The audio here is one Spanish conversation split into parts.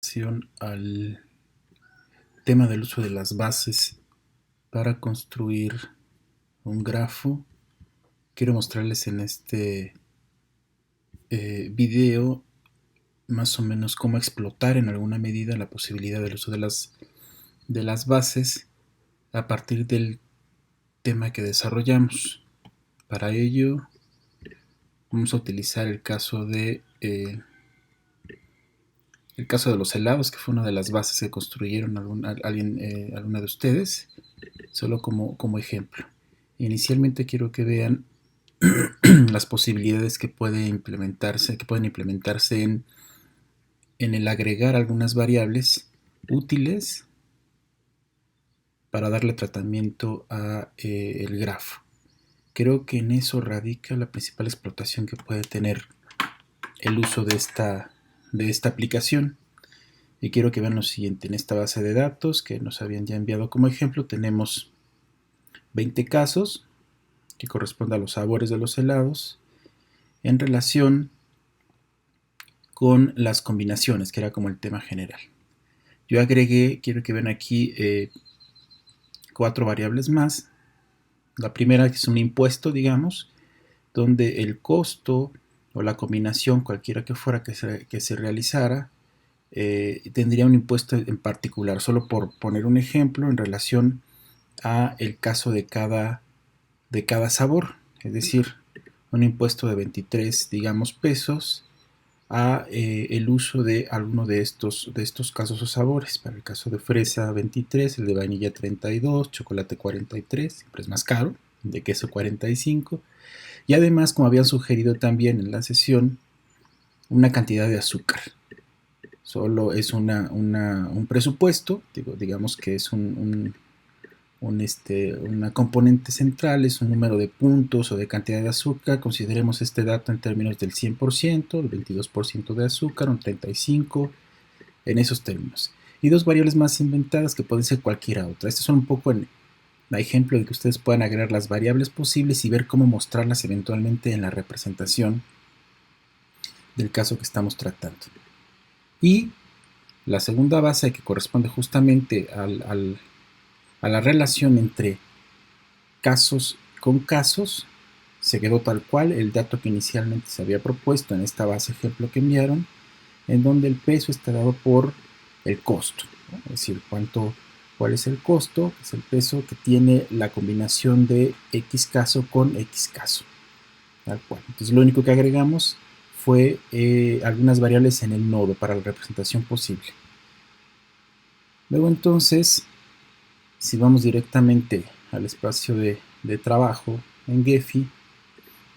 relación al tema del uso de las bases para construir un grafo. Quiero mostrarles en este video más o menos cómo explotar en alguna medida la posibilidad del uso de las bases a partir del tema que desarrollamos. Para ello vamos a utilizar el caso de los helados, que fue una de las bases que construyeron alguna de ustedes, solo como ejemplo. Inicialmente quiero que vean las posibilidades que pueden implementarse en el agregar algunas variables útiles para darle tratamiento a el grafo. Creo que en eso radica la principal explotación que puede tener el uso de esta aplicación. Y quiero que vean lo siguiente: en esta base de datos que nos habían ya enviado como ejemplo tenemos 20 casos que corresponden a los sabores de los helados en relación con las combinaciones, que era como el tema general. Yo agregué, quiero que vean aquí, 4 variables más. La primera, que es un impuesto, digamos, donde el costo o la combinación, cualquiera que fuera que se realizara, tendría un impuesto en particular, solo por poner un ejemplo en relación a el caso de cada sabor, es decir, un impuesto de 23, digamos, pesos a el uso de alguno de estos casos o sabores. Para el caso de fresa 23, el de vainilla 32, chocolate 43, siempre es más caro, de queso 45, y además, como habían sugerido también en la sesión, una cantidad de azúcar. Solo es un presupuesto, digamos que es una componente central, es un número de puntos o de cantidad de azúcar. Consideremos este dato en términos del 100%, el 22% de azúcar, un 35%, en esos términos. Y 2 variables más inventadas que pueden ser cualquiera otra. Estos son un poco el ejemplo de que ustedes puedan agregar las variables posibles y ver cómo mostrarlas eventualmente en la representación del caso que estamos tratando. Y la segunda base, que corresponde justamente a la relación entre casos con casos, se quedó tal cual el dato que inicialmente se había propuesto en esta base ejemplo que enviaron, en donde el peso está dado por el costo, ¿no? Es decir, cuál es el costo, es el peso que tiene la combinación de X caso con X caso, tal cual. Entonces lo único que agregamos fue algunas variables en el nodo para la representación posible. Luego entonces, si vamos directamente al espacio de trabajo en Gephi,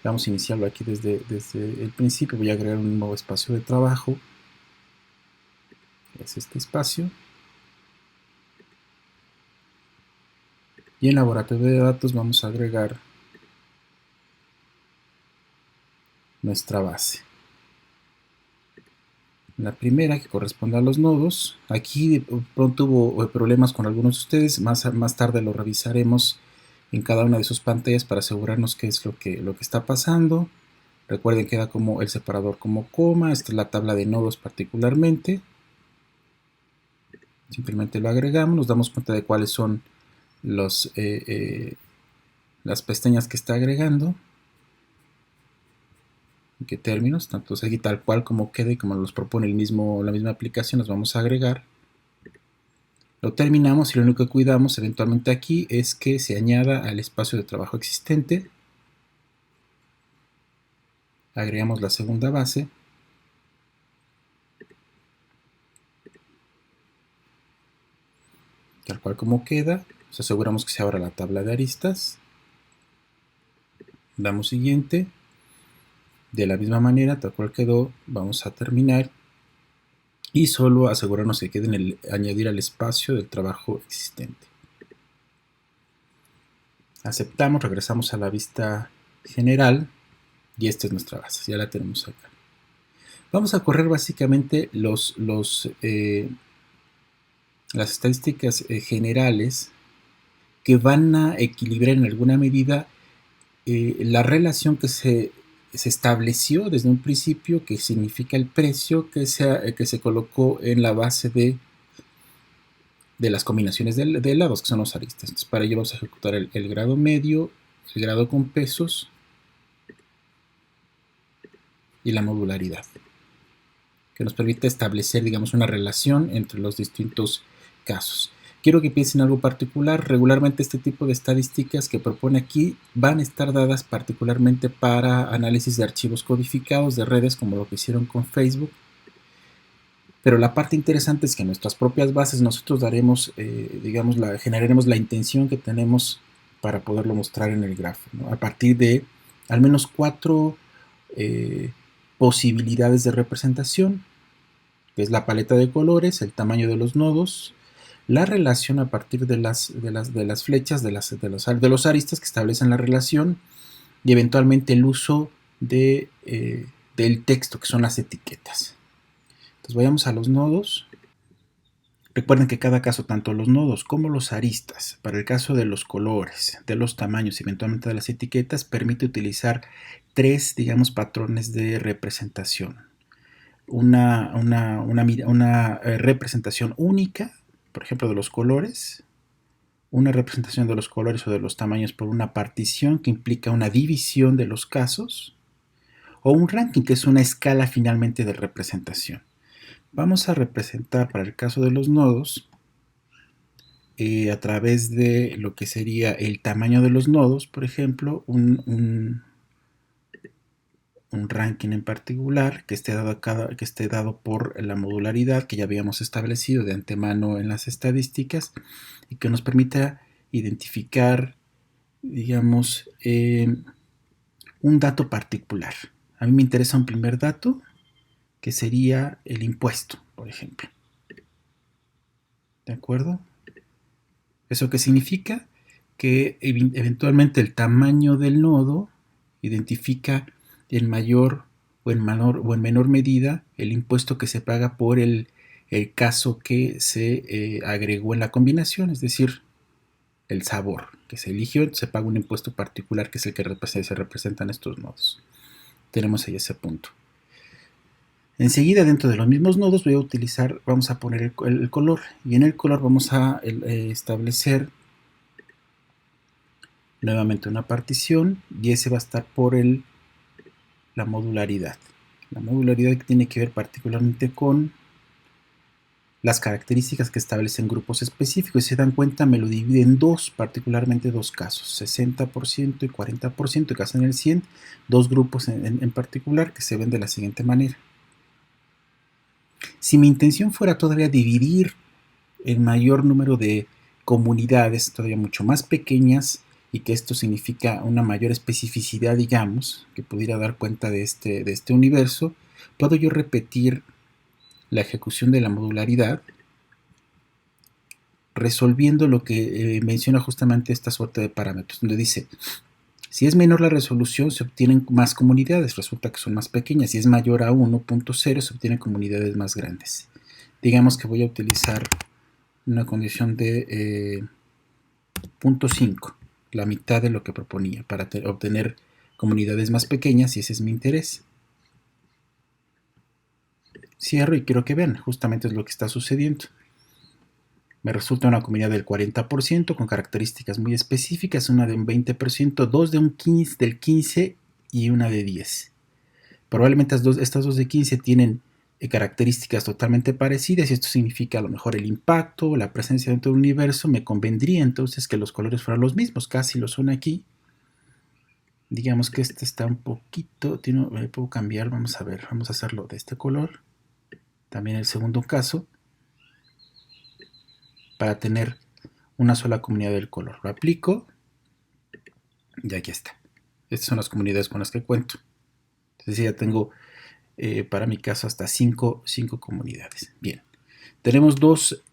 vamos a iniciarlo aquí desde el principio. Voy a agregar un nuevo espacio de trabajo, es este espacio, y en laboratorio de datos vamos a agregar nuestra base. La primera, que corresponde a los nodos. Aquí de pronto hubo problemas con algunos de ustedes, más tarde lo revisaremos en cada una de sus pantallas para asegurarnos qué es lo que está pasando. Recuerden que da como el separador como coma. Esta es la tabla de nodos particularmente. Simplemente lo agregamos, nos damos cuenta de cuáles son las pestañas que está agregando, en qué términos, tanto aquí tal cual como quede, como los propone la misma aplicación, los vamos a agregar. Lo terminamos y lo único que cuidamos eventualmente aquí es que se añada al espacio de trabajo existente. Agregamos la segunda base. Tal cual como queda. Nos aseguramos que se abra la tabla de aristas. Damos siguiente. De la misma manera, tal cual quedó, vamos a terminar. Y solo asegurarnos que quede en el añadir al espacio del trabajo existente. Aceptamos, regresamos a la vista general y esta es nuestra base, ya la tenemos acá. Vamos a correr básicamente las estadísticas generales que van a equilibrar en alguna medida la relación que se se estableció desde un principio que significa el precio que se colocó en la base de las combinaciones de lados, que son los aristas. Entonces, para ello vamos a ejecutar el grado medio, el grado con pesos y la modularidad, que nos permite establecer, digamos, una relación entre los distintos casos. Quiero que piensen en algo particular. Regularmente este tipo de estadísticas que propone aquí van a estar dadas particularmente para análisis de archivos codificados de redes, como lo que hicieron con Facebook. Pero la parte interesante es que en nuestras propias bases nosotros daremos, digamos, generaremos la intención que tenemos para poderlo mostrar en el grafo, ¿no? A partir de al menos 4 posibilidades de representación, que es la paleta de colores, el tamaño de los nodos, la relación a partir de las flechas, de los aristas que establecen la relación, y eventualmente el uso del texto, que son las etiquetas. Entonces vayamos a los nodos. Recuerden que cada caso, tanto los nodos como los aristas, para el caso de los colores, de los tamaños y eventualmente de las etiquetas, permite utilizar 3, digamos, patrones de representación. Una representación única, por ejemplo, de los colores, una representación de los colores o de los tamaños por una partición que implica una división de los casos, o un ranking, que es una escala finalmente de representación. Vamos a representar para el caso de los nodos a través de lo que sería el tamaño de los nodos, por ejemplo, un ranking en particular que esté dado por la modularidad que ya habíamos establecido de antemano en las estadísticas y que nos permita identificar, digamos, un dato particular. A mí me interesa un primer dato que sería el impuesto, por ejemplo. ¿De acuerdo? ¿Eso qué significa? Que eventualmente el tamaño del nodo identifica en mayor o en menor medida el impuesto que se paga por el caso que se agregó en la combinación, es decir, el sabor que se eligió, se paga un impuesto particular que es el que se representan estos nodos. Tenemos ahí ese punto. Enseguida, dentro de los mismos nodos vamos a poner el color, y en el color vamos a establecer nuevamente una partición, y ese va a estar por la modularidad. La modularidad que tiene que ver particularmente con las características que establecen grupos específicos. Si se dan cuenta, me lo divide en particularmente dos casos, 60% y 40%, que hacen el 100, dos grupos en particular que se ven de la siguiente manera. Si mi intención fuera todavía dividir el mayor número de comunidades, todavía mucho más pequeñas, y que esto significa una mayor especificidad, digamos, que pudiera dar cuenta de este universo, puedo yo repetir la ejecución de la modularidad, resolviendo lo que menciona justamente esta suerte de parámetros, donde dice, si es menor la resolución, se obtienen más comunidades, resulta que son más pequeñas. Si es mayor a 1.0, se obtienen comunidades más grandes. Digamos que voy a utilizar una condición de 0.5, la mitad de lo que proponía, para obtener comunidades más pequeñas, y ese es mi interés. Cierro y quiero que vean, justamente es lo que está sucediendo. Me resulta una comunidad del 40% con características muy específicas, una de un 20%, dos de del 15% y una de 10%. Probablemente estas dos de 15 tienen características totalmente parecidas, y esto significa a lo mejor el impacto, la presencia dentro del universo. Me convendría entonces que los colores fueran los mismos, casi lo son aquí. Digamos que este está un poquito, puedo cambiar, vamos a ver, vamos a hacerlo de este color. También el segundo caso, para tener una sola comunidad del color. Lo aplico y aquí está. Estas son las comunidades con las que cuento. Entonces ya tengo para mi caso hasta 5 comunidades. Bien. Tenemos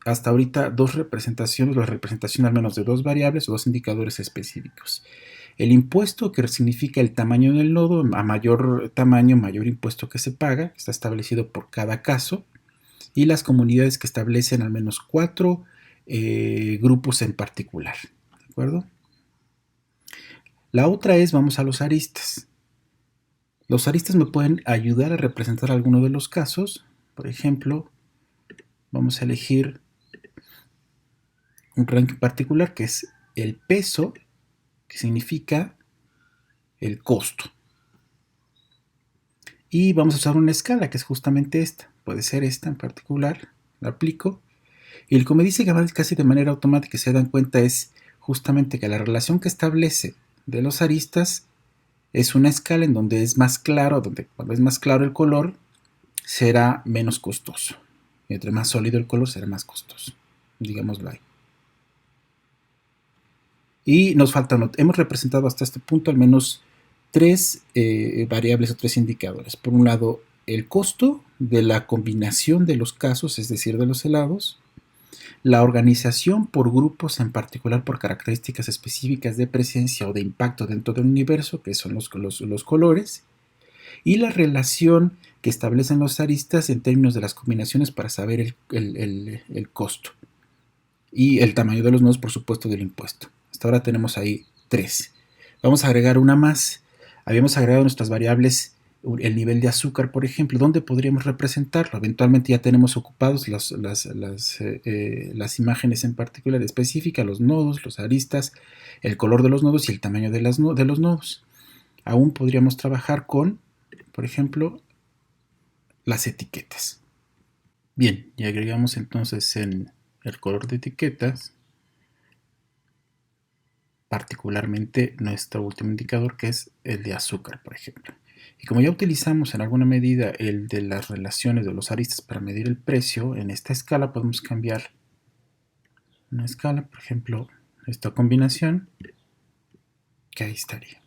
hasta ahorita dos representaciones, la representación al menos de dos variables o dos indicadores específicos. El impuesto, que significa el tamaño del nodo, a mayor tamaño, mayor impuesto que se paga, está establecido por cada caso. Y las comunidades, que establecen al menos 4 grupos en particular. ¿De acuerdo? La otra es, vamos a los aristas. Los aristas me pueden ayudar a representar alguno de los casos. Por ejemplo, vamos a elegir un rango particular que es el peso, que significa el costo. Y vamos a usar una escala que es justamente esta. Puede ser esta en particular. La aplico. Y el que me dice que va casi de manera automática, se dan cuenta, es justamente que la relación que establece de los aristas es una escala en donde es más claro, donde cuando es más claro el color será menos costoso. Y entre más sólido el color será más costoso. Digámoslo ahí. Y nos faltan, hemos representado hasta este punto al menos tres variables o tres indicadores. Por un lado, el costo de la combinación de los casos, es decir, de los helados, la organización por grupos, en particular por características específicas de presencia o de impacto dentro del universo, que son los colores, y la relación que establecen los aristas en términos de las combinaciones para saber el costo. Y el tamaño de los nodos, por supuesto, del impuesto. Hasta ahora tenemos ahí tres. Vamos a agregar una más. Habíamos agregado nuestras variables el nivel de azúcar, por ejemplo. ¿Dónde podríamos representarlo? Eventualmente ya tenemos ocupados las imágenes en particular específicas, los nodos, los aristas, el color de los nodos y el tamaño de los nodos. Aún podríamos trabajar con, por ejemplo, las etiquetas. Bien, y agregamos entonces en el color de etiquetas, particularmente nuestro último indicador, que es el de azúcar, por ejemplo. Y como ya utilizamos en alguna medida el de las relaciones de los aristas para medir el precio, en esta escala podemos cambiar una escala, por ejemplo, esta combinación, que ahí estaría.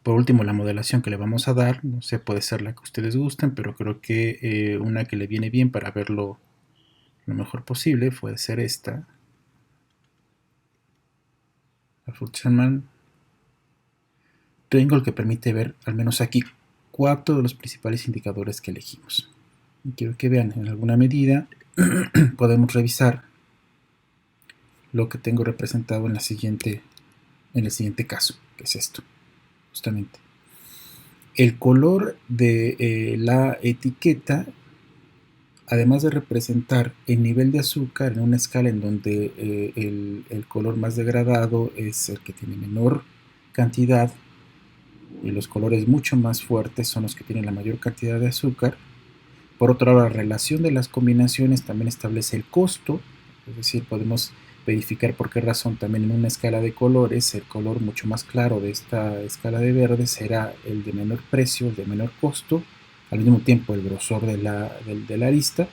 Por último, la modelación que le vamos a dar, no sé, puede ser la que ustedes gusten, pero creo que una que le viene bien para verlo lo mejor posible puede ser esta. La Fuchsman Triangle, que permite ver al menos aquí 4 de los principales indicadores que elegimos. Y quiero que vean, en alguna medida podemos revisar lo que tengo representado en el siguiente caso, que es esto, justamente. El color de la etiqueta, además de representar el nivel de azúcar en una escala en donde el color más degradado es el que tiene menor cantidad y los colores mucho más fuertes son los que tienen la mayor cantidad de azúcar. Por otro lado, la relación de las combinaciones también establece el costo, es decir, podemos verificar por qué razón también en una escala de colores el color mucho más claro de esta escala de verde será el de menor precio, el de menor costo, al mismo tiempo el grosor de la arista,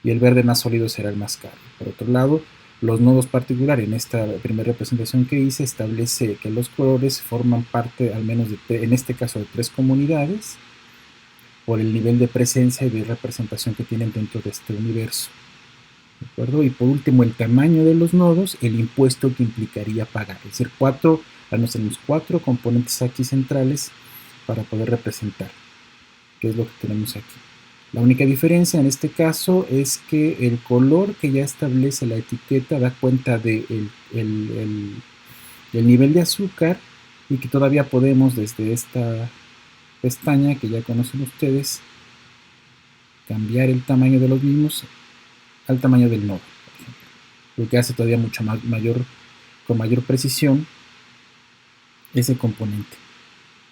y el verde más sólido será el más caro. Por otro lado, los nodos particulares en esta primera representación que hice establece que los colores forman parte, al menos en este caso, de 3 comunidades por el nivel de presencia y de representación que tienen dentro de este universo. ¿De acuerdo? Y por último, el tamaño de los nodos, el impuesto que implicaría pagar. Es decir, al menos tenemos 4 componentes aquí centrales para poder representar, que es lo que tenemos aquí. La única diferencia en este caso es que el color que ya establece la etiqueta da cuenta del nivel de azúcar y que todavía podemos desde esta pestaña que ya conocen ustedes cambiar el tamaño de los mismos al tamaño del nodo, por ejemplo, lo que hace todavía con mayor precisión ese componente.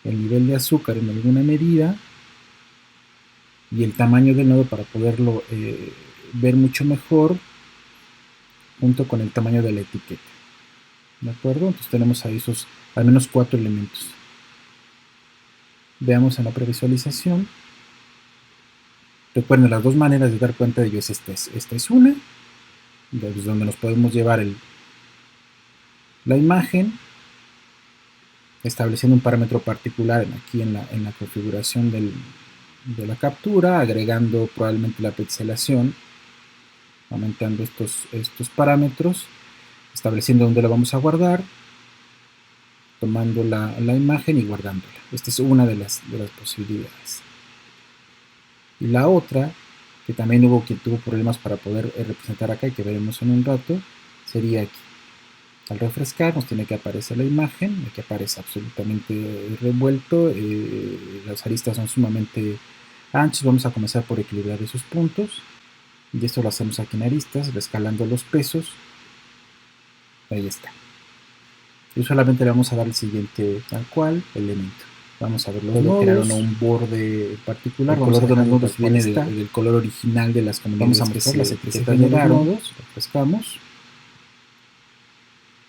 El nivel de azúcar en alguna medida y el tamaño del nodo para poderlo ver mucho mejor junto con el tamaño de la etiqueta. ¿De acuerdo? Entonces tenemos ahí esos al menos 4 elementos. Veamos en la previsualización. Recuerden, las dos maneras de dar cuenta de ello es esta es una, desde donde nos podemos llevar la imagen, estableciendo un parámetro particular aquí en la configuración de la captura, agregando probablemente la pixelación, aumentando estos parámetros, estableciendo dónde la vamos a guardar, tomando la imagen y guardándola. Esta es una de las posibilidades. Y la otra, que también hubo quien tuvo problemas para poder representar acá y que veremos en un rato, sería aquí. Al refrescar nos tiene que aparecer la imagen, aquí aparece absolutamente revuelto, las aristas son sumamente anchos, vamos a comenzar por equilibrar esos puntos, y esto lo hacemos aquí en aristas, rescalando los pesos, ahí está. Y solamente le vamos a dar el siguiente tal cual elemento. Vamos a ver los nodos. Crear un borde particular. El color de los nodos viene del color original de las comunidades. Vamos a mostrar las etiquetas de los nodos. Refrescamos.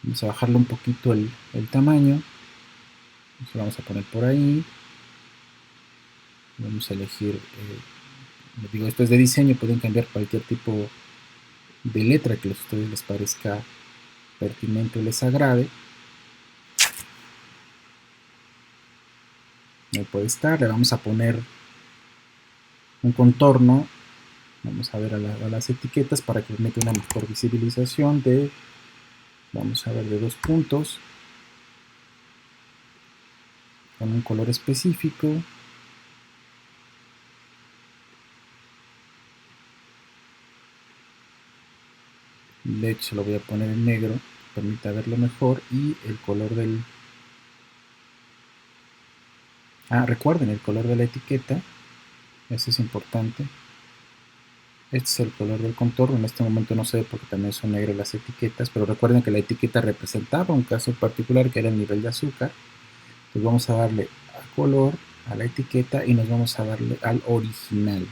Vamos a bajarle un poquito el tamaño. Lo vamos a poner por ahí. Vamos a elegir, digo, esto es de diseño, pueden cambiar cualquier tipo de letra que a ustedes les parezca pertinente o les agrade. Ahí puede estar, le vamos a poner un contorno, vamos a ver a las etiquetas para que permita una mejor visibilización de, vamos a ver, de 2 puntos, con un color específico. De hecho lo voy a poner en negro, permita verlo mejor, y el color del... recuerden el color de la etiqueta, eso es importante. Este es el color del contorno, en este momento no se ve porque también son negras las etiquetas, pero recuerden que la etiqueta representaba un caso particular que era el nivel de azúcar. Entonces vamos a darle a color, a la etiqueta, y nos vamos a darle al original.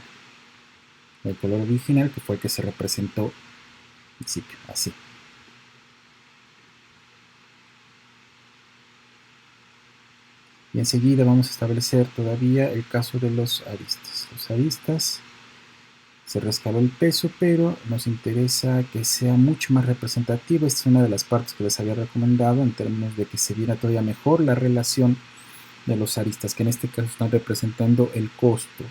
El color original, que fue el que se representó al principio, así. Y enseguida vamos a establecer todavía el caso de los aristas. Los aristas, se rescaló el peso, pero nos interesa que sea mucho más representativo. Esta es una de las partes que les había recomendado en términos de que se viera todavía mejor la relación de los aristas, que en este caso están representando el costo.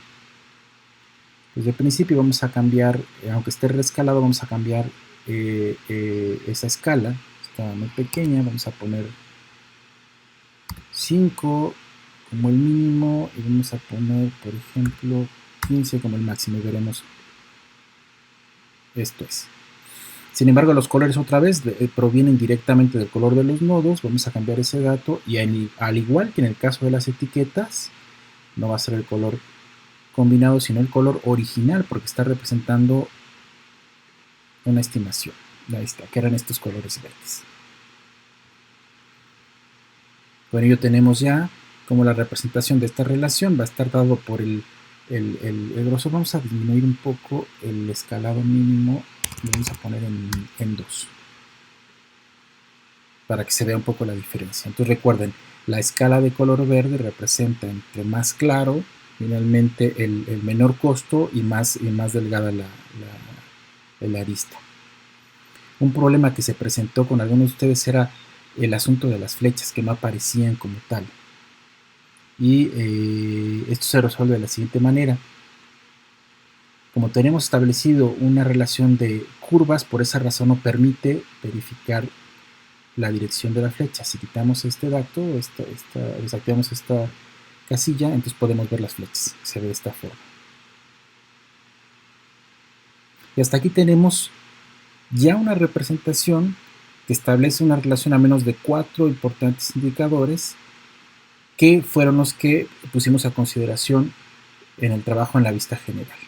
Desde el principio vamos a cambiar, aunque esté rescalado, vamos a cambiar esa escala. Está muy pequeña, vamos a poner 5 como el mínimo y vamos a poner, por ejemplo, 15 como el máximo, y veremos. Esto es. Sin embargo, los colores otra vez provienen directamente del color de los nodos. Vamos a cambiar ese dato y al igual que en el caso de las etiquetas, no va a ser el color combinado, sino el color original, porque está representando una estimación. Ahí está, que eran estos colores verdes. Bueno, ya tenemos ya como la representación de esta relación va a estar dado por el grosor. Vamos a disminuir un poco el escalado mínimo, lo vamos a poner en 2 para que se vea un poco la diferencia. Entonces recuerden, la escala de color verde representa entre más claro, finalmente el menor costo, y más delgada la arista. Un problema que se presentó con algunos de ustedes era el asunto de las flechas que no aparecían como tal. Y esto se resuelve de la siguiente manera. Como tenemos establecido una relación de curvas, por esa razón no permite verificar la dirección de la flecha. Si quitamos este dato, desactivamos esta casilla, entonces podemos ver las flechas. Se ve de esta forma. Y hasta aquí tenemos ya una representación que establece una relación a menos de 4 importantes indicadores que fueron los que pusimos a consideración en el trabajo en la vista general.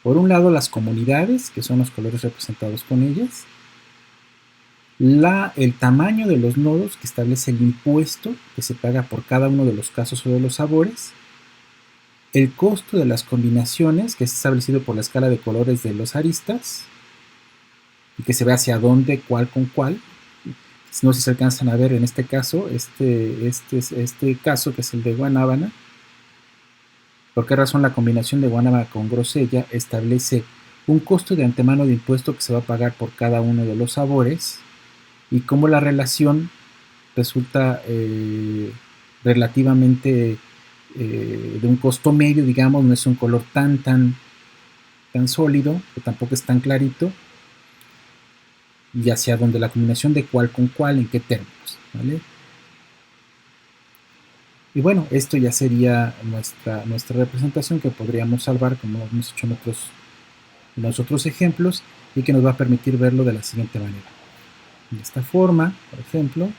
Por un lado, las comunidades, que son los colores representados con ellas, el tamaño de los nodos, que establece el impuesto que se paga por cada uno de los casos o de los sabores, el costo de las combinaciones, que es establecido por la escala de colores de los aristas, y que se ve hacia dónde, cuál con cuál. No sé si se alcanzan a ver en este caso, este caso que es el de guanábana. ¿Por qué razón la combinación de guanábana con grosella establece un costo de antemano de impuesto que se va a pagar por cada uno de los sabores? Y cómo la relación resulta relativamente de un costo medio, digamos, no es un color tan sólido, que tampoco es tan clarito, y hacia donde la combinación de cuál con cuál, en qué términos, ¿vale? Y bueno, esto ya sería nuestra representación, que podríamos salvar como hemos hecho en los otros ejemplos, y que nos va a permitir verlo de la siguiente manera. de esta forma, por ejemplo,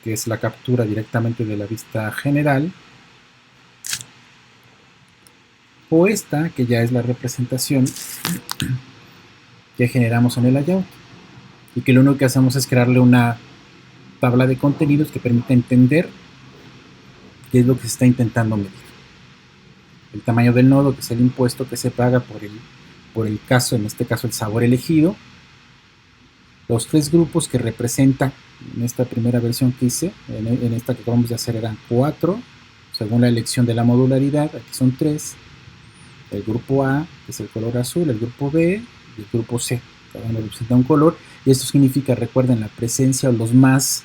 que es la captura directamente de la vista general, o esta, que ya es la representación que generamos en el layout, y que lo único que hacemos es crearle una tabla de contenidos que permita entender qué es lo que se está intentando medir. El tamaño del nodo, que es el impuesto que se paga por el caso, en este caso el sabor elegido, los tres grupos que representa en esta primera versión que hice, en esta que acabamos de hacer eran 4, según la elección de la modularidad, aquí son 3, el grupo A, que es el color azul, el grupo B y el grupo C, cada uno representa un color, y esto significa, recuerden, la presencia o los más,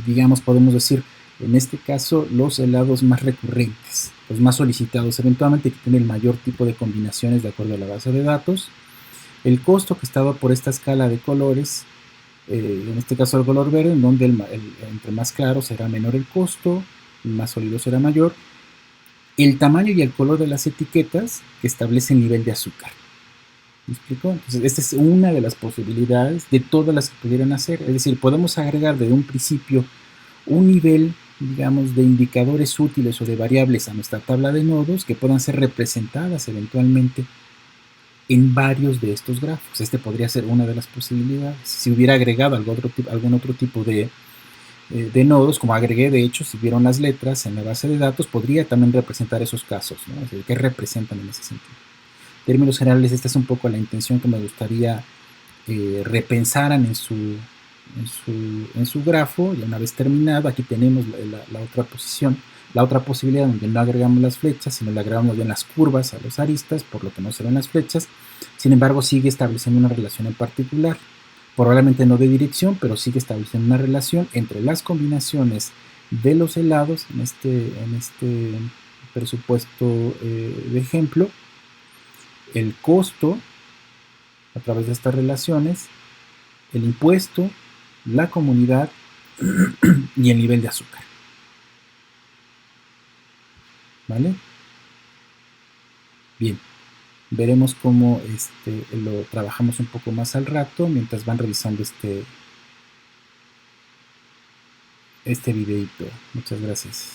digamos, podemos decir, en este caso, los helados más recurrentes, los más solicitados, eventualmente que tienen el mayor tipo de combinaciones de acuerdo a la base de datos. El costo que estaba por esta escala de colores, en este caso el color verde, en donde entre más claro será menor el costo, más sólido será mayor. El tamaño y el color de las etiquetas que establece el nivel de azúcar. ¿Me explico? Entonces, esta es una de las posibilidades de todas las que pudieran hacer. Es decir, podemos agregar desde un principio un nivel, digamos, de indicadores útiles o de variables a nuestra tabla de nodos que puedan ser representadas eventualmente en varios de estos grafos. Este podría ser una de las posibilidades. Si hubiera agregado algún otro tipo de nodos, como agregué, de hecho, si vieron las letras en la base de datos, podría también representar esos casos, ¿no? Es decir, ¿qué representan en ese sentido? En términos generales, esta es un poco la intención que me gustaría repensaran en su grafo. Y una vez terminado, aquí tenemos la otra posición, la otra posibilidad donde no agregamos las flechas, sino le agregamos bien las curvas a los aristas, por lo que no se ven las flechas. Sin embargo, sigue estableciendo una relación en particular, probablemente no de dirección, pero sigue estableciendo una relación entre las combinaciones de los helados, en este presupuesto de ejemplo, el costo a través de estas relaciones, el impuesto, la comunidad y el nivel de azúcar. ¿Vale? Bien, veremos cómo lo trabajamos un poco más al rato mientras van revisando este videito. Muchas gracias.